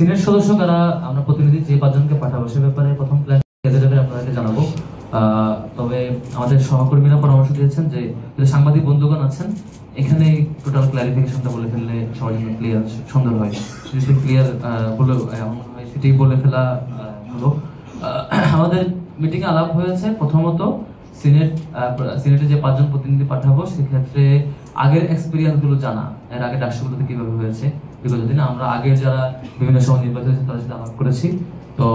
Senior সদস্য কারা আমরা প্রতিনিধি যে পাঁচজনকে পাঠাবো সে ব্যাপারে প্রথম প্ল্যান আপনাদেরকে জানাবো। তবে আমাদের সহকর্মীরা পরামর্শ দিয়েছেন যে সাংবাদিক বন্ধুগণ আছেন এখানে টোটাল ক্লারিফিকেশনটা বলে ফেললে সবার জন্য ক্লিয়ার সুন্দর হয়। যদি ক্লিয়ার বলে এমন হয় সেটি বলে ফেলা হলো। আমাদের মিটিংয়ে আলাপ হয়েছে প্রথমত সিনেটে যে পাঁচজন প্রতিনিধি পাঠাবো সেক্ষেত্রে আগের এক্সপিরিয়েন্স গুলো জানা, এর আগে রাষ্ট্রগুলোতে কিভাবে হয়েছে বিগত দিনে আমরা আগের যারা বিভিন্ন সময় নির্বাচিত হয়েছে তাদের সাথে আলাপ করেছি। তো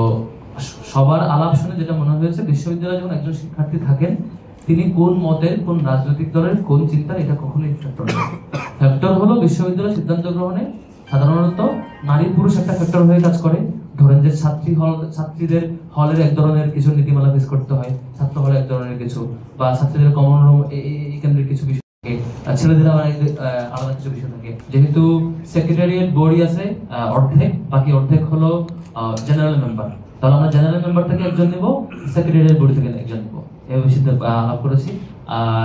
সবার আলাপ শুনে যেটা মনে হয়েছে বিশ্ববিদ্যালয়ে যখন একজন শিক্ষার্থী থাকেন তিনি কোন মতের কোন রাজনৈতিক দলের কোন চিন্তার এটা কখনোই ফ্যাক্টর না। ফ্যাক্টর হলো বিশ্ববিদ্যালয় সিদ্ধান্ত গ্রহণে সাধারণত নারী পুরুষ একটা ফ্যাক্টর হয়ে কাজ করে। ধরেন যে ছাত্রীদের হলের এক ধরনের কিছু নীতিমালা ফেস করতে হয়, ছাত্র হলে এক ধরনের কিছু, বা ছাত্রীদের কমন রুম এই কেন্দ্রের কিছু বিষয় থাকে, ছেলেদের আলাদা কিছু বিষয় থাকে। যেহেতু সেক্রেটারিয়েট বডি আছে অর্ধেক, বাকি অর্ধেক হলো জেনারেল মেম্বার, তাহলে আমরা জেনারেল মেম্বার থেকে একজন নেব, সেক্রেটারিয়েট বডি থেকে একজন নেব, এই সিদ্ধান্ত আলাপ করেছি।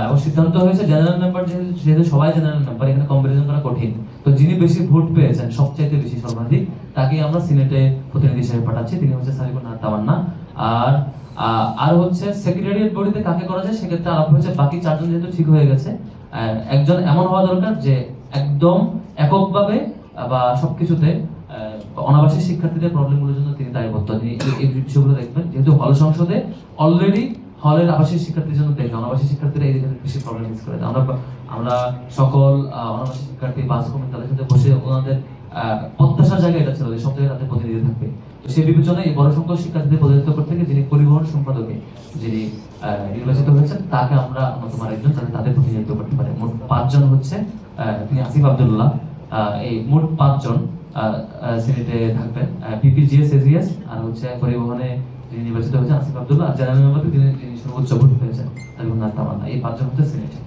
এবং সিদ্ধান্ত হয়েছে জেনারেল মেম্বার যেহেতু সবাই জেনারেল মেম্বার এখানে কম্পারিজন করা কঠিন, তো যিনি বেশি ভোট পেয়েছেন সবচাইতে বেশি সর্বাধিক তাকে আমরা সিনেটে প্রতিনিধি হিসেবে পাঠাচ্ছি, তিনি হচ্ছে সারিকুন তামান্না। আর হচ্ছে সেক্রেটারিয়েট বডিতে কাকে করা যায় সেক্ষেত্রে আলাপ হয়েছে বাকি চারজন যেহেতু ঠিক হয়ে গেছে, একজন এমন হওয়া দরকার যে একদম এককভাবে বা সবকিছুতে অনাবাসিক শিক্ষার্থীদের প্রবলেমগুলোর জন্য তিনি দায়বদ্ধ, তিনি এই বিষয়গুলো দেখবেন। যেহেতু হল সংসদে অলরেডি হলের আবাসিক শিক্ষার্থীর জন্য দেখে অনাবাসিক শিক্ষার্থীরা এই দিকে বেশি প্রবলেম ফেস করে। আমরা সকল অনাবাসিক শিক্ষার্থী বাস কমিটি তাদের সাথে বসে ওনাদের প্রত্যাশার জায়গায় এটা ছিল যে সব জায়গায় তাদের প্রতিনিধি থাকবে। তো সেই বিবেচনায় এই বড় সংখ্যক শিক্ষার্থীদের প্রতিনিধিত্ব করতে গিয়ে যিনি পরিবহন সম্পাদকে যিনি নির্বাচিত হয়েছেন তাকে আমরা অন্যতম একজন যাতে তাদের প্রতিনিধিত্ব করতে পারে। মোট পাঁচজন হচ্ছে তিনি আসিফ আব্দুল্লাহ, এই মোট পাঁচজন সিনেটে থাকবেন। পিপিজিএস এজিএস আর হচ্ছে পরিবহনে যিনি নির্বাচিত হয়েছেন আসিফ আব্দুল্লাহ, আর জেনারেল মেম্বারে যিনি সর্বোচ্চ ভোট পেয়েছেন সারিকুন তামান্না, এই পাঁচজন হচ্ছে সিনেটে।